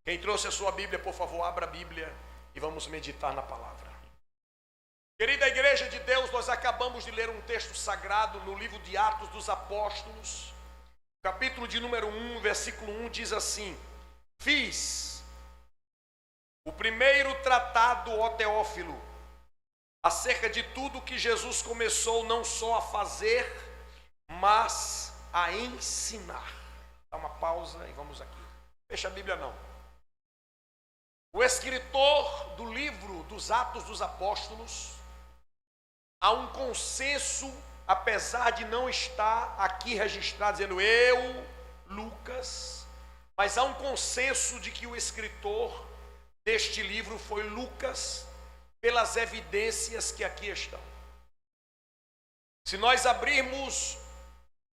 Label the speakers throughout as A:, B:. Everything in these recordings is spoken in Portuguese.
A: Quem trouxe a sua Bíblia, por favor, abra a Bíblia e vamos meditar na palavra. Querida igreja de Deus, nós acabamos de ler um texto sagrado no livro de Atos dos Apóstolos, capítulo de número 1, versículo 1, diz assim: fiz o primeiro tratado, ó Teófilo, acerca de tudo que Jesus começou não só a fazer, mas a ensinar. Dá uma pausa e vamos aqui. Fecha a Bíblia não. O escritor do livro dos Atos dos Apóstolos, há um consenso, apesar de não estar aqui registrado dizendo eu, Lucas, mas há um consenso de que o escritor deste livro foi Lucas, pelas evidências que aqui estão. Se nós abrirmos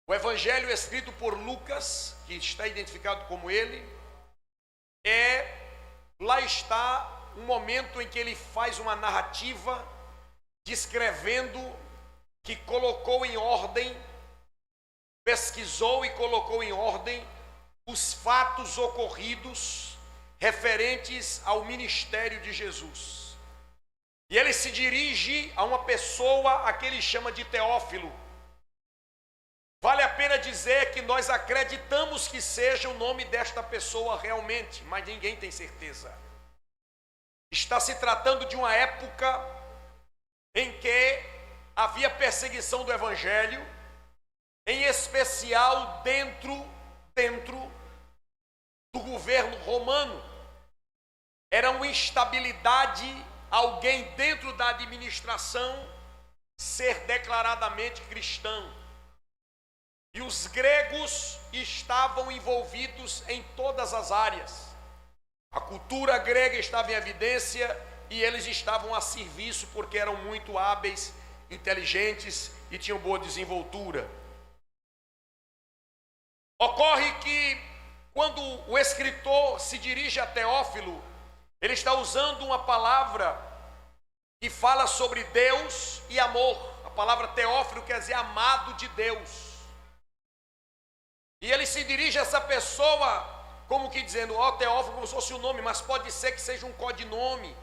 A: o evangelho escrito por Lucas, que está identificado como ele, lá está um momento em que ele faz uma narrativa descrevendo que colocou em ordem, pesquisou e colocou em ordem os fatos ocorridos referentes ao ministério de Jesus. E ele se dirige a uma pessoa a que ele chama de Teófilo. Vale a pena dizer que nós acreditamos que seja o nome desta pessoa realmente, mas ninguém tem certeza. Está se tratando de uma época em que havia perseguição do evangelho, em especial dentro do governo romano. Era uma instabilidade alguém dentro da administração ser declaradamente cristão. E os gregos estavam envolvidos em todas as áreas. A cultura grega estava em evidência e eles estavam a serviço porque eram muito hábeis, inteligentes e tinham boa desenvoltura. Ocorre que quando o escritor se dirige a Teófilo, ele está usando uma palavra que fala sobre Deus e amor. A palavra Teófilo quer dizer amado de Deus. E ele se dirige a essa pessoa como que dizendo, ó Teófilo, como se fosse o nome, mas pode ser que seja um codinome,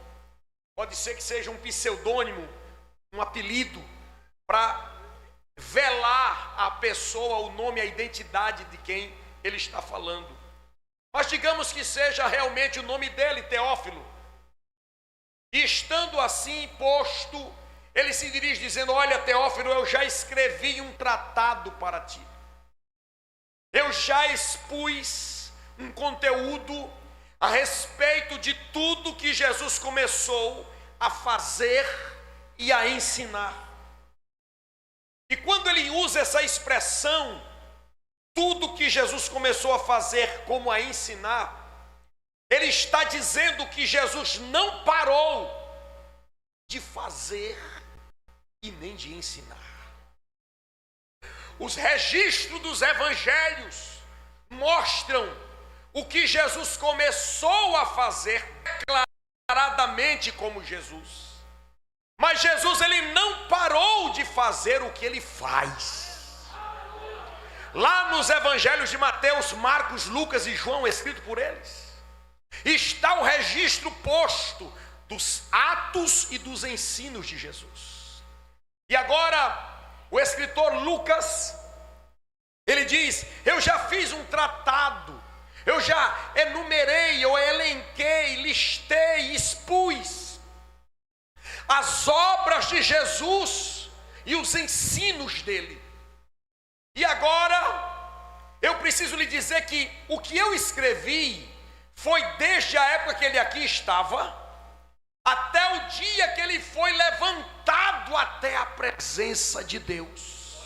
A: pode ser que seja um pseudônimo, um apelido, para velar a pessoa, o nome, a identidade de quem ele está falando. Mas digamos que seja realmente o nome dele, Teófilo. E estando assim posto, ele se dirige dizendo, olha Teófilo, eu já escrevi um tratado para ti. Eu já expus um conteúdo a respeito de tudo que Jesus começou a fazer e a ensinar. E quando ele usa essa expressão, tudo que Jesus começou a fazer como a ensinar, ele está dizendo que Jesus não parou de fazer e nem de ensinar. Os registros dos evangelhos mostram o que Jesus começou a fazer declaradamente como Jesus. Mas Jesus ele não parou de fazer o que ele faz. Lá nos evangelhos de Mateus, Marcos, Lucas e João, escrito por eles, está o registro posto dos atos e dos ensinos de Jesus. E agora o escritor Lucas, ele diz, eu já fiz um tratado, eu já enumerei, eu elenquei, listei, expus as obras de Jesus e os ensinos dele. E agora, eu preciso lhe dizer que o que eu escrevi foi desde a época que ele aqui estava, até o dia que ele foi levantado até a presença de Deus.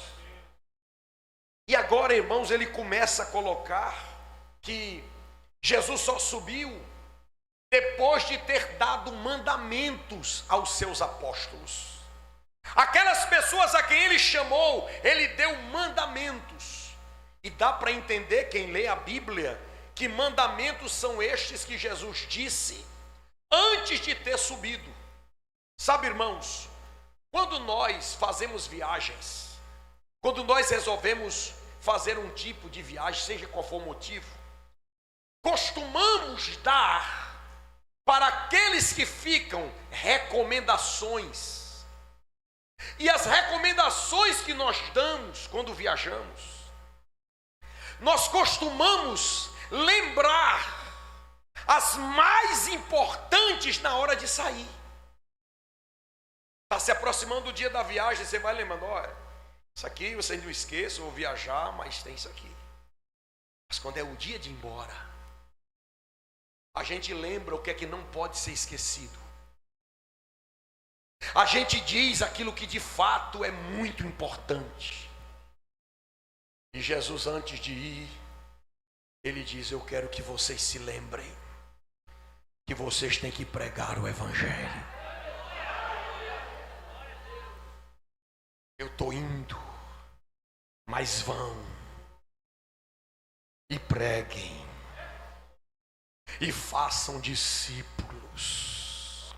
A: E agora, irmãos, ele começa a colocar que Jesus só subiu depois de ter dado mandamentos aos seus apóstolos. Aquelas pessoas a quem ele chamou, ele deu mandamentos. E dá para entender, quem lê a Bíblia, que mandamentos são estes que Jesus disse antes de ter subido. Sabe, irmãos, quando nós fazemos viagens, quando nós resolvemos fazer um tipo de viagem, seja qual for o motivo, costumamos dar para aqueles que ficam recomendações. E as recomendações que nós damos quando viajamos, nós costumamos lembrar as mais importantes na hora de sair. Está se aproximando o dia da viagem, você vai lembrando, olha, isso aqui você não esqueça, vou viajar, mas tem isso aqui. Mas quando é o dia de ir embora, a gente lembra o que é que não pode ser esquecido. A gente diz aquilo que de fato é muito importante. E Jesus, antes de ir, ele diz: eu quero que vocês se lembrem que vocês têm que pregar o Evangelho. Eu estou indo, mas vão e preguem e façam discípulos.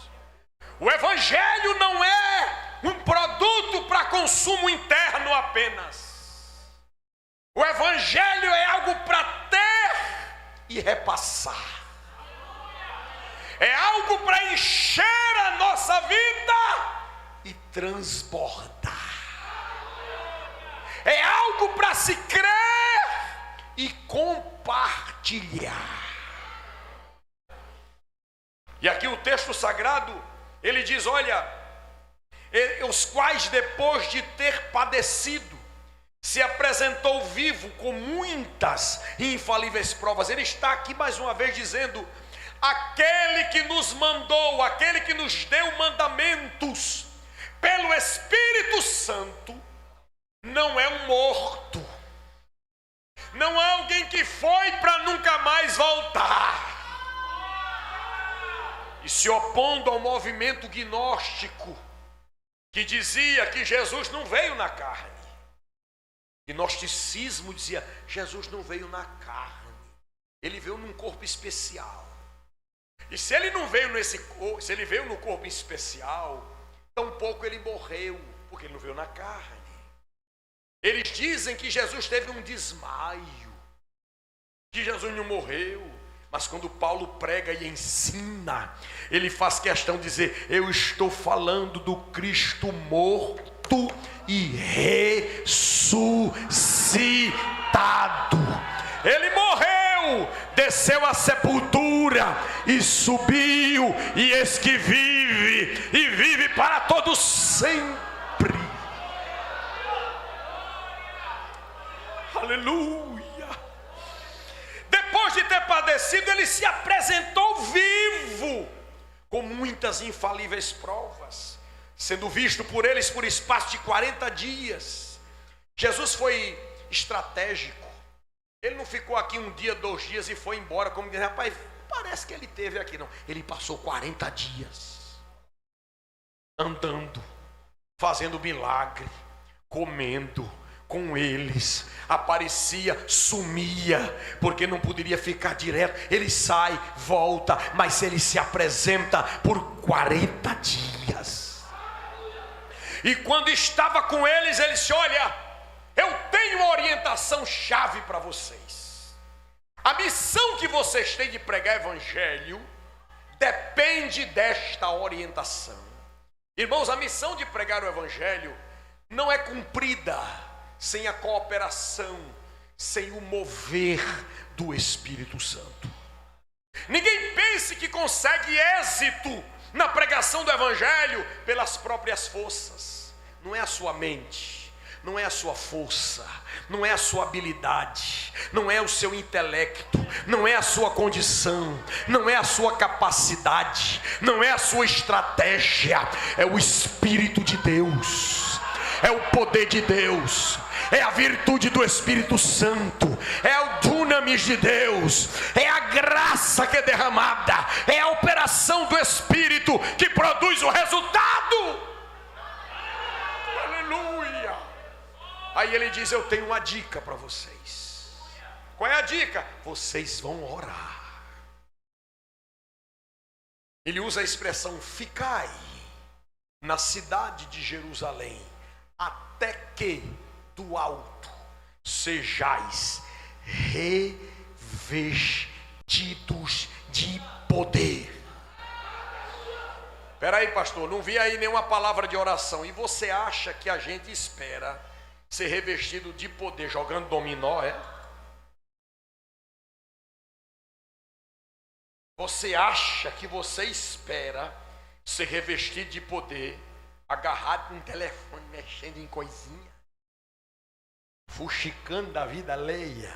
A: O Evangelho não é um produto para consumo interno apenas. O Evangelho é algo para ter e repassar. É algo para encher a nossa vida e transbordar. É algo para se crer e compartilhar. E aqui o texto sagrado, ele diz, olha, os quais depois de ter padecido, se apresentou vivo com muitas e infalíveis provas. Ele está aqui mais uma vez dizendo, aquele que nos mandou, aquele que nos deu mandamentos pelo Espírito Santo, não é um morto, não é alguém que foi para nunca mais voltar. E se opondo ao movimento gnóstico, que dizia que Jesus não veio na carne. Gnosticismo dizia, Jesus não veio na carne, ele veio num corpo especial. E se ele não veio se ele veio no corpo especial, tampouco ele morreu, porque ele não veio na carne. Eles dizem que Jesus teve um desmaio, que Jesus não morreu. Mas quando Paulo prega e ensina, ele faz questão de dizer, eu estou falando do Cristo morto e ressuscitado. Ele morreu, desceu à sepultura e subiu, e eis que vive, e vive para todo sempre. Aleluia. Depois de ter padecido, ele se apresentou vivo, com muitas infalíveis provas, sendo visto por eles por espaço de 40 dias. Jesus foi estratégico. Ele não ficou aqui um dia, 2 dias e foi embora, como diz, rapaz, parece que ele teve aqui. Não, ele passou 40 dias, andando, fazendo milagre, comendo com eles, aparecia, sumia, porque não poderia ficar direto. Ele sai, volta, mas ele se apresenta por 40 dias. E quando estava com eles, ele disse, olha, eu tenho uma orientação chave para vocês. A missão que vocês têm de pregar evangelho depende desta orientação. Irmãos, a missão de pregar o evangelho não é cumprida sem a cooperação, sem o mover do Espírito Santo. Ninguém pense que consegue êxito na pregação do Evangelho pelas próprias forças. Não é a sua mente, não é a sua força, não é a sua habilidade, não é o seu intelecto, não é a sua condição, não é a sua capacidade, não é a sua estratégia, é o Espírito de Deus, é o poder de Deus, é a virtude do Espírito Santo, é o dunamis de Deus, é a graça que é derramada, é a operação do Espírito que produz o resultado. Aleluia. Aí ele diz, eu tenho uma dica para vocês. Qual é a dica? Vocês vão orar. Ele usa a expressão, ficai na cidade de Jerusalém, até que do alto sejais revestidos revestidos de poder. Espera aí, pastor, não vi aí nenhuma palavra de oração. E você acha que a gente espera ser revestido de poder jogando dominó, é? Você acha que você espera ser revestido de poder agarrado no telefone, mexendo em coisinha, fuxicando da vida alheia,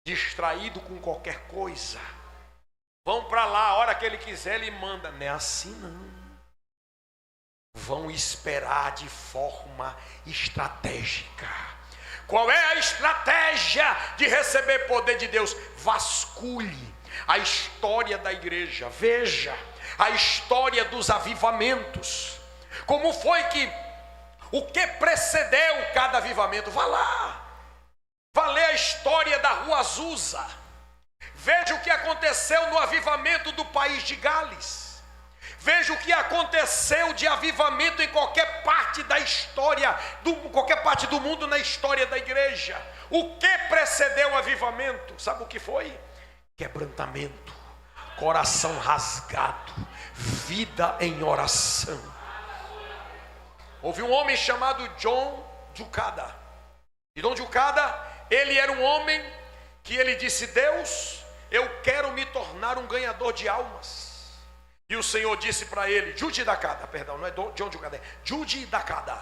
A: distraído com qualquer coisa? Vão para lá, a hora que ele quiser ele manda. Não é assim não. Vão esperar de forma estratégica. Qual é a estratégia de receber poder de Deus? Vasculhe a história da igreja, veja a história dos avivamentos. Como foi o que precedeu cada avivamento? Vá lá, vá ler a história da Rua Azusa. Veja o que aconteceu no avivamento do país de Gales. Veja o que aconteceu de avivamento em qualquer parte da história, qualquer parte do mundo na história da igreja. O que precedeu o avivamento? Sabe o que foi? Quebrantamento, coração rasgado, vida em oração. Houve um homem chamado John Jucada. E John Jucada, ele era um homem que ele disse: Deus, eu quero me tornar um ganhador de almas. E o Senhor disse para ele, Jude Dacada, perdão, não é John Jucada, é Jude Dacada.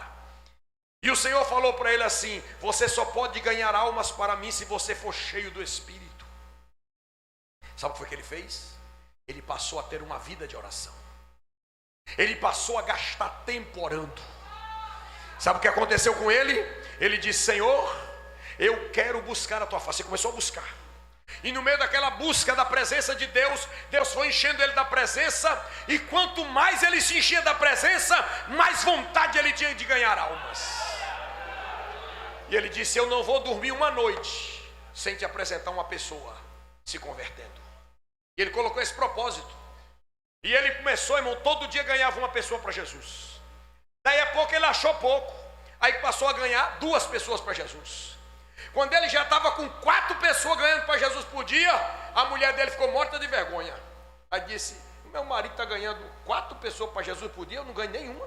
A: E o Senhor falou para ele assim: você só pode ganhar almas para mim se você for cheio do Espírito. Sabe o que foi que ele fez? Ele passou a ter uma vida de oração. Ele passou a gastar tempo orando. Sabe o que aconteceu com ele? Ele disse: Senhor, eu quero buscar a tua face. Ele começou a buscar. E no meio daquela busca da presença de Deus, Deus foi enchendo ele da presença. E quanto mais ele se enchia da presença, mais vontade ele tinha de ganhar almas. E ele disse: eu não vou dormir uma noite sem te apresentar uma pessoa se convertendo. E ele colocou esse propósito. E ele começou, irmão, todo dia ganhava uma pessoa para Jesus. Daí a pouco ele achou pouco. Aí passou a ganhar 2 pessoas para Jesus. Quando ele já estava com 4 pessoas ganhando para Jesus por dia, a mulher dele ficou morta de vergonha. Aí disse: meu marido está ganhando 4 pessoas para Jesus por dia, eu não ganho nenhuma.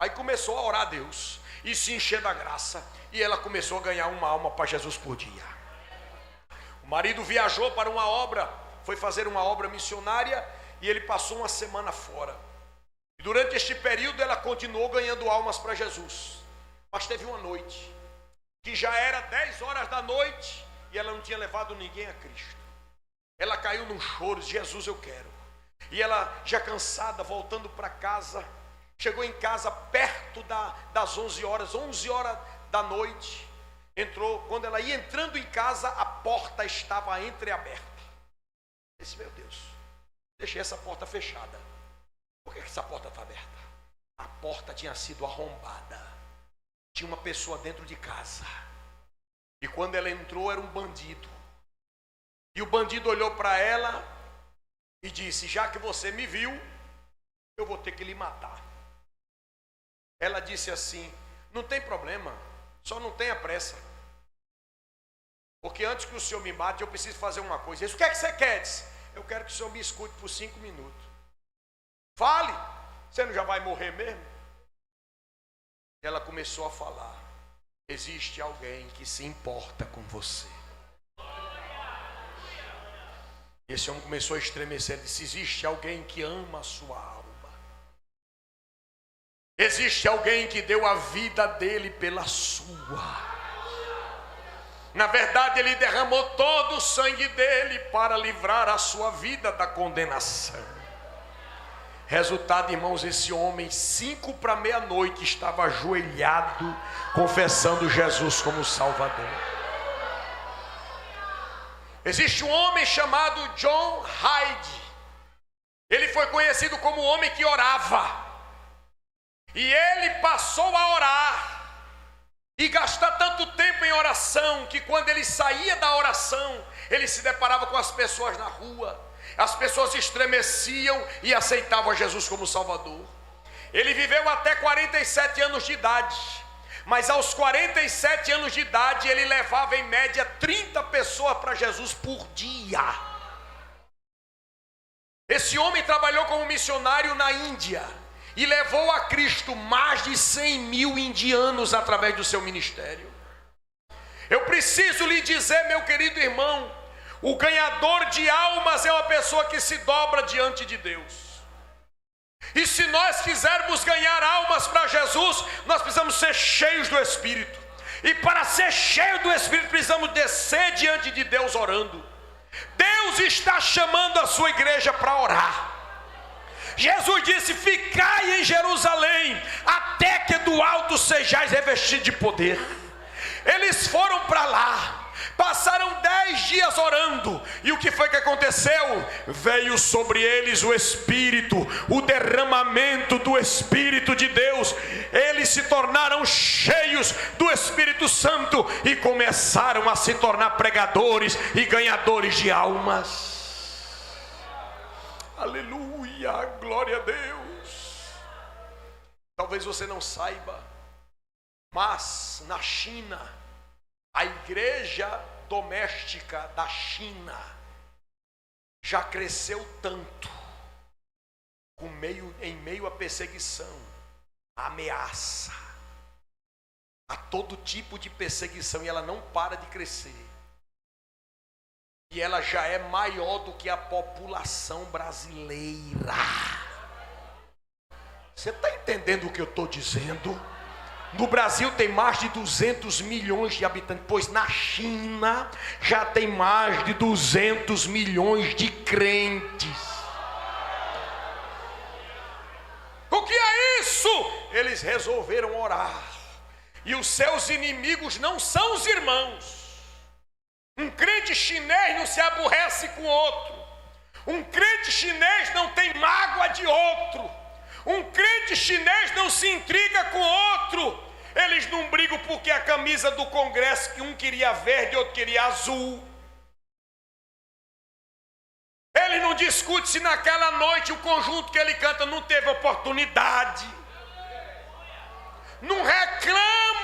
A: Aí começou a orar a Deus e se encher da graça. E ela começou a ganhar uma alma para Jesus por dia. O marido viajou para uma obra, foi fazer uma obra missionária, e ele passou uma semana fora. E durante este período ela continuou ganhando almas para Jesus. Mas teve uma noite que já era 10 horas da noite e ela não tinha levado ninguém a Cristo. Ela caiu num choro: Jesus, eu quero. E ela, já cansada, voltando para casa, chegou em casa perto das 11 horas da noite. Entrou, quando ela ia entrando em casa, a porta estava entreaberta. Disse: meu Deus, deixei essa porta fechada. Por que essa porta está aberta? A porta tinha sido arrombada. Tinha uma pessoa dentro de casa. E quando ela entrou, era um bandido. E o bandido olhou para ela e disse: já que você me viu, eu vou ter que lhe matar. Ela disse assim: não tem problema, só não tenha pressa. Porque antes que o senhor me mate, eu preciso fazer uma coisa. Ele disse: o que é que você quer? Disse: eu quero que o senhor me escute por 5 minutos. Fale, você não já vai morrer mesmo? Ela começou a falar: existe alguém que se importa com você. Esse homem começou a estremecer. Ele disse: existe alguém que ama a sua alma. Existe alguém que deu a vida dele pela sua. Na verdade, ele derramou todo o sangue dele para livrar a sua vida da condenação. Resultado, irmãos, esse homem, 5 para meia-noite, estava ajoelhado, confessando Jesus como Salvador. Existe um homem chamado John Hyde. Ele foi conhecido como o homem que orava. E ele passou a orar e gastar tanto tempo em oração, que quando ele saía da oração, ele se deparava com as pessoas na rua. As pessoas estremeciam e aceitavam Jesus como Salvador. Ele viveu até 47 anos de idade. Mas aos 47 anos de idade, ele levava em média 30 pessoas para Jesus por dia. Esse homem trabalhou como missionário na Índia e levou a Cristo mais de 100 mil indianos através do seu ministério. Eu preciso lhe dizer, meu querido irmão, o ganhador de almas é uma pessoa que se dobra diante de Deus. E se nós quisermos ganhar almas para Jesus, nós precisamos ser cheios do Espírito. E para ser cheio do Espírito, precisamos descer diante de Deus orando. Deus está chamando a sua igreja para orar. Jesus disse: ficai em Jerusalém, até que do alto sejais revestidos de poder. Eles foram para lá. Passaram 10 dias orando. E o que foi que aconteceu? Veio sobre eles o Espírito, o derramamento do Espírito de Deus. Eles se tornaram cheios do Espírito Santo e começaram a se tornar pregadores e ganhadores de almas. Aleluia, glória a Deus. Talvez você não saiba, mas na China, a igreja doméstica da China já cresceu tanto, em meio à perseguição, à ameaça, a todo tipo de perseguição, e ela não para de crescer. E ela já é maior do que a população brasileira. Você está entendendo o que eu estou dizendo? No Brasil tem mais de 200 milhões de habitantes, pois na China já tem mais de 200 milhões de crentes. O que é isso? Eles resolveram orar. E os seus inimigos não são os irmãos. Um crente chinês não se aborrece com outro. Um crente chinês não tem mágoa de outro. Um crente chinês não se intriga com outro. Eles não brigam porque a camisa do Congresso, que um queria verde, outro queria azul. Ele não discute se naquela noite o conjunto que ele canta não teve oportunidade. Não reclama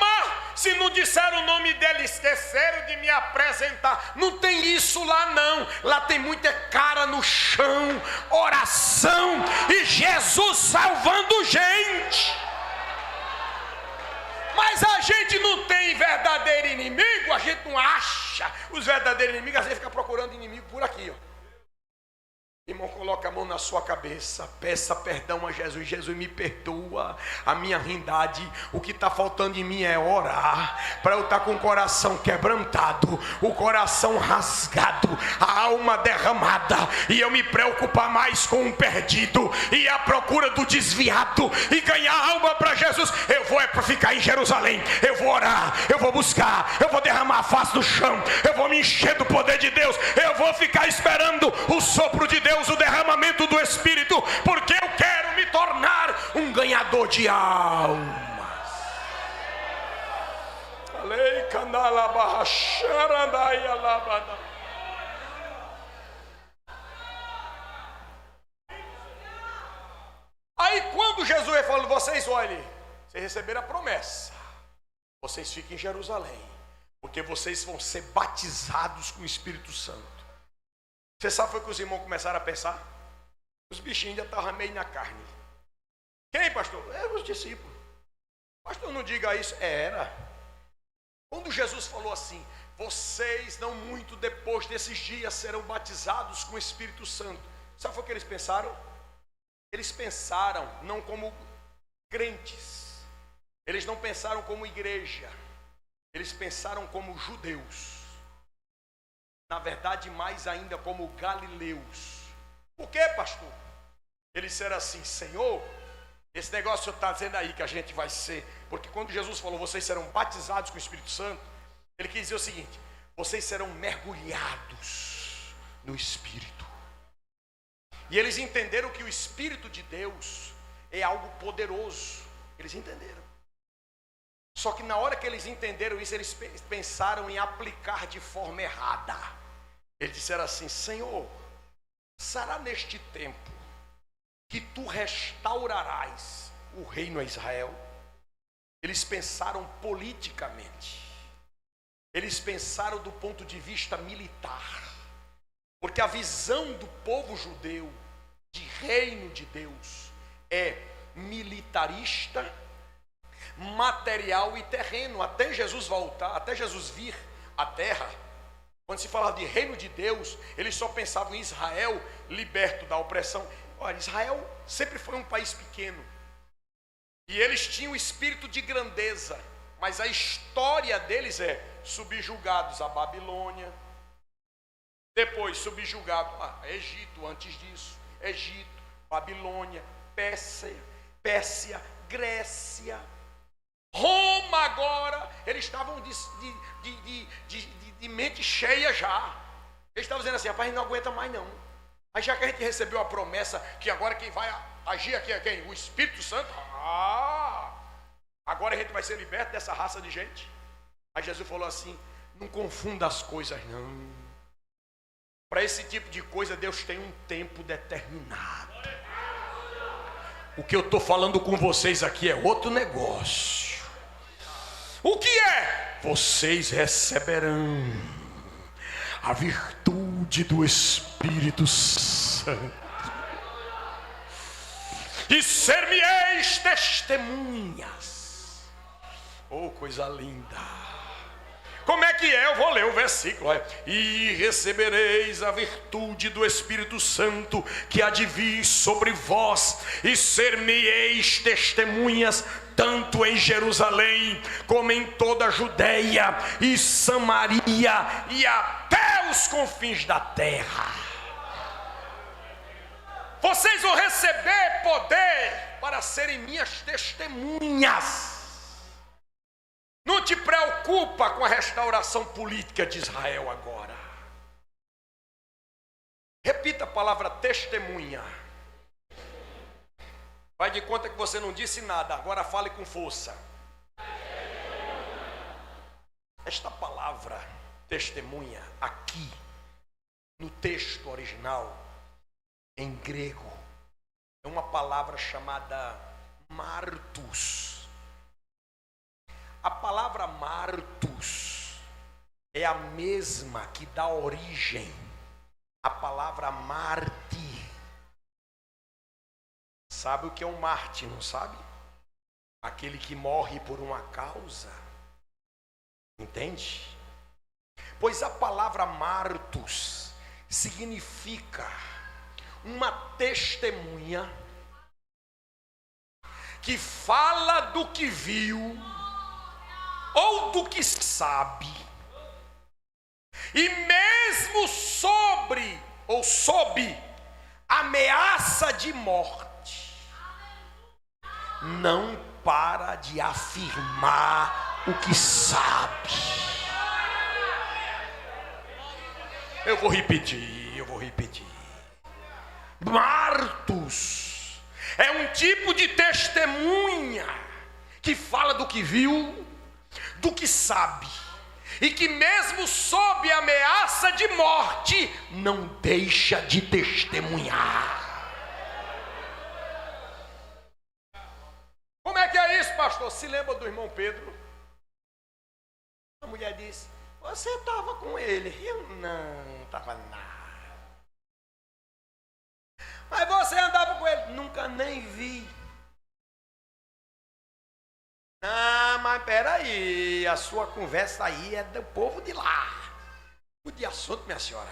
A: se não disseram o nome dele, esqueceram de me apresentar. Não tem isso lá não. Lá tem muita cara no chão, oração e Jesus salvando gente. Mas a gente não tem verdadeiro inimigo, a gente não acha os verdadeiros inimigos, a gente fica procurando inimigo por aqui, ó. Irmão, coloca a mão na sua cabeça, peça perdão a Jesus. Jesus, me perdoa a minha ruindade. O que está faltando em mim é orar, para eu estar com o coração quebrantado, o coração rasgado, a alma derramada, e eu me preocupar mais com o perdido e a procura do desviado e ganhar alma para Jesus. Eu vou para ficar em Jerusalém, eu vou orar, eu vou buscar, eu vou derramar a face do chão, eu vou me encher do poder de Deus, eu vou ficar esperando o sopro de Deus, o derramamento do Espírito, porque eu quero me tornar um ganhador de almas. Aí quando Jesus falou, vocês olhem, vocês receberam a promessa, vocês fiquem em Jerusalém, porque vocês vão ser batizados com o Espírito Santo. Você sabe foi que os irmãos começaram a pensar? Os bichinhos já estavam meio na carne. Quem, pastor? Os discípulos. Pastor, não diga isso. Era. Quando Jesus falou assim, vocês não muito depois desses dias serão batizados com o Espírito Santo. Sabe o que eles pensaram? Eles pensaram não como crentes. Eles não pensaram como igreja. Eles pensaram como judeus. Na verdade, mais ainda como galileus. Por quê, pastor? Eles disseram assim, Senhor, esse negócio que o Senhor está dizendo aí que a gente vai ser, porque quando Jesus falou, vocês serão batizados com o Espírito Santo, ele quis dizer o seguinte, vocês serão mergulhados no Espírito. E eles entenderam que o Espírito de Deus é algo poderoso. Eles entenderam. Só que na hora que eles entenderam isso, eles pensaram em aplicar de forma errada. Eles disseram assim, Senhor, será neste tempo que tu restaurarás o reino a Israel? Eles pensaram politicamente. Eles pensaram do ponto de vista militar. Porque a visão do povo judeu de reino de Deus é militarista, material e terreno. Até Jesus voltar, até Jesus vir à terra, quando se falava de reino de Deus, eles só pensavam em Israel liberto da opressão. Olha, Israel sempre foi um país pequeno, e eles tinham o espírito de grandeza, mas a história deles é subjugados à Babilônia, depois subjugado a Egito, antes disso, Egito, Babilônia, Pérsia, Grécia, Roma. Agora, eles estavam de mente cheia já. Eles estavam dizendo assim: rapaz, a gente não aguenta mais não. Aí já que a gente recebeu a promessa que agora quem vai agir aqui é quem? O Espírito Santo. Agora a gente vai ser liberto dessa raça de gente. Aí Jesus falou assim: não confunda as coisas não. Para esse tipo de coisa Deus tem um tempo determinado. O que eu estou falando com vocês aqui é outro negócio. O que é? Vocês receberão a virtude do Espírito Santo e ser-me-eis testemunhas. Oh, coisa linda! Como é que é? Eu vou ler o versículo. Olha. E recebereis a virtude do Espírito Santo que há de vir sobre vós, e ser-me-eis testemunhas tanto em Jerusalém como em toda a Judeia e Samaria e até os confins da terra. Vocês vão receber poder para serem minhas testemunhas. Não te preocupa com a restauração política de Israel agora. Repita a palavra testemunha. Vai de conta que você não disse nada, agora fale com força. Esta palavra testemunha aqui no texto original em grego é uma palavra chamada martus. A palavra martus é a mesma que dá origem à palavra mártir. Sabe o que é um mártir, não sabe? Aquele que morre por uma causa. Entende? Pois a palavra martus significa uma testemunha que fala do que viu ou do que sabe, e mesmo sobre ou sob ameaça de morte, não para de afirmar o que sabe. Eu vou repetir. Martus é um tipo de testemunha que fala do que viu, do que sabe, e que mesmo sob ameaça de morte, não deixa de testemunhar. Como é que é isso, pastor? Se lembra do irmão Pedro? A mulher disse: você estava com ele. Eu não estava nada. Mas você andava com ele? Nunca nem vi. Ah, mas peraí, a sua conversa aí é do povo de lá. O de assunto, minha senhora.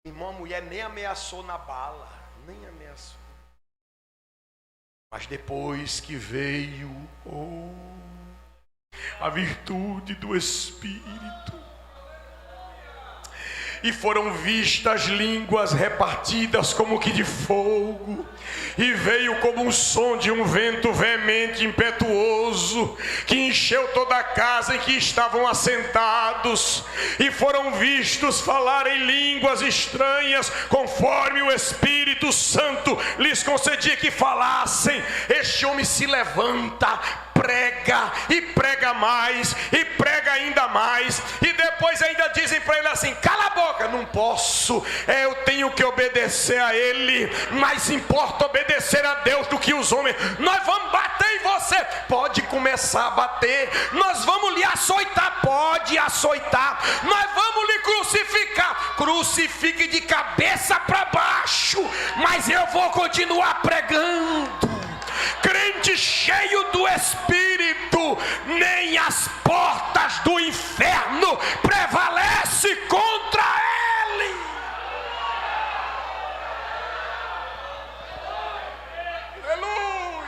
A: Irmão, a mulher nem ameaçou na bala, nem ameaçou. Mas depois que veio a virtude do Espírito, e foram vistas línguas repartidas como que de fogo, e veio como um som de um vento veemente, impetuoso, que encheu toda a casa em que estavam assentados, e foram vistos falar em línguas estranhas, conforme o Espírito Santo lhes concedia que falassem. Este homem se levanta, prega e prega mais, e prega ainda mais, e depois ainda dizem para ele assim: cala a boca. Não posso, eu tenho que obedecer a ele, mais importa obedecer a Deus do que os homens. Nós vamos bater em você, pode começar a bater. Nós vamos lhe açoitar, pode açoitar. Nós vamos lhe crucificar, crucifique de cabeça para baixo, mas eu vou continuar pregando. Crente cheio do Espírito, nem as portas do inferno prevalecem contra ele. Aleluia.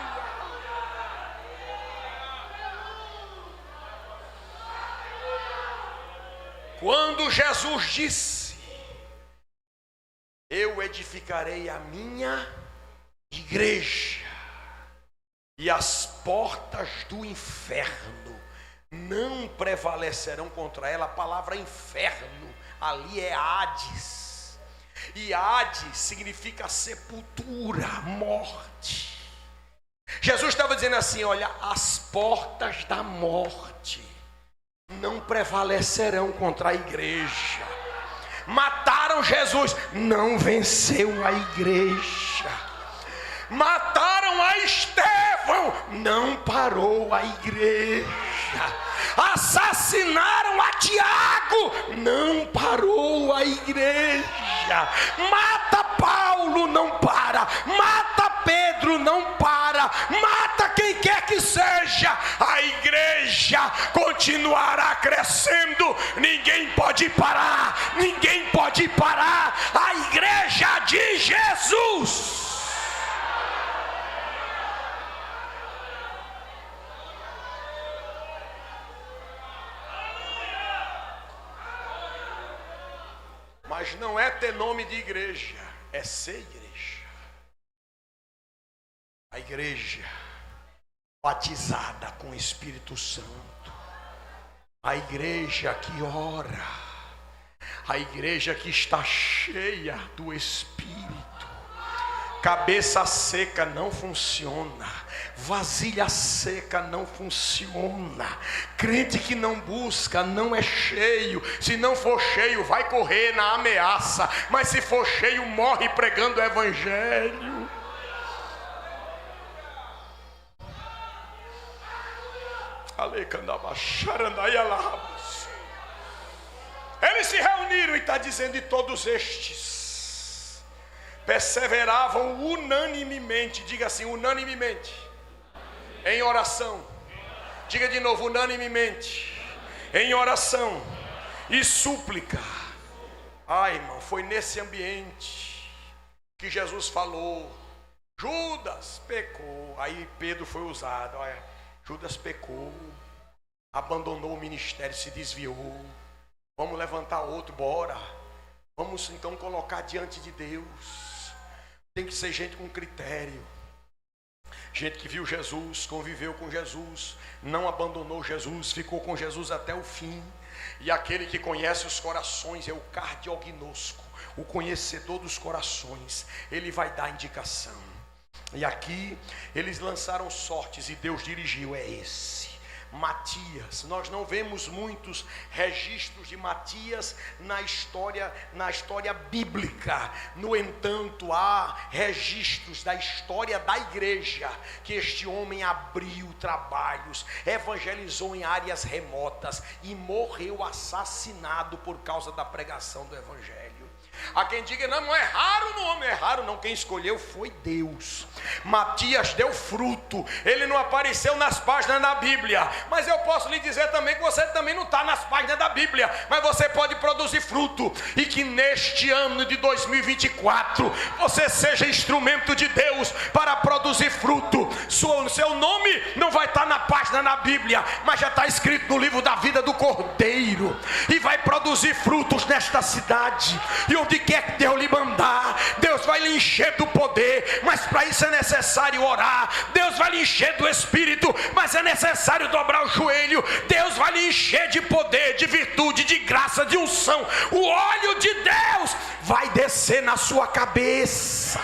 A: Quando Jesus disse: eu edificarei a minha igreja, e as portas do inferno não prevalecerão contra ela. A palavra inferno ali é Hades, e Hades significa sepultura, morte. Jesus estava dizendo assim: olha, as portas da morte não prevalecerão contra a igreja. Mataram Jesus, não venceu a igreja. Mataram a Estevão, não parou a igreja. Assassinaram a Tiago, não parou a igreja. Mata Paulo, não para. Mata Pedro, não para. Mata quem quer que seja, a igreja continuará crescendo. Ninguém pode parar, ninguém pode parar a igreja de Jesus. Mas não é ter nome de igreja, é ser igreja. A igreja batizada com o Espírito Santo, a igreja que ora, a igreja que está cheia do Espírito. Cabeça seca não funciona, vasilha seca não funciona. Crente que não busca não é cheio. Se não for cheio, vai correr na ameaça, mas se for cheio, morre pregando o evangelho. Eles se reuniram e está dizendo: e todos estes perseveravam unanimemente. Diga assim: unanimemente, em oração. Diga de novo: unanimemente, em oração e súplica. Ai, irmão, foi nesse ambiente que Jesus falou: Judas pecou. Aí Pedro foi usado. Olha, Judas pecou, abandonou o ministério, se desviou. Vamos levantar outro, bora. Vamos então colocar diante de Deus. Tem que ser gente com critério, gente que viu Jesus, conviveu com Jesus, não abandonou Jesus, ficou com Jesus até o fim. E aquele que conhece os corações é o cardiognosco, o conhecedor dos corações. Ele vai dar indicação. E aqui eles lançaram sortes e Deus dirigiu. É esse Matias. Nós não vemos muitos registros de Matias na história bíblica. No entanto, há registros da história da igreja que este homem abriu trabalhos, evangelizou em áreas remotas e morreu assassinado por causa da pregação do evangelho. Há quem diga: não é raro no homem. É raro não, quem escolheu foi Deus. Matias deu fruto. Ele não apareceu nas páginas da Bíblia, mas eu posso lhe dizer também que você também não está nas páginas da Bíblia, mas você pode produzir fruto. E que neste ano de 2024 você seja instrumento de Deus para produzir fruto. Seu nome não vai estar na página da Bíblia, mas já está escrito no livro da vida do Cordeiro, e vai produzir frutos nesta cidade. E onde quer que Deus lhe mandar, Deus vai lhe encher do poder, mas para isso é necessário orar. Deus vai lhe encher do Espírito, mas é necessário dobrar o joelho. Deus vai lhe encher de poder, de virtude, de graça, de unção. O óleo de Deus vai descer na sua cabeça.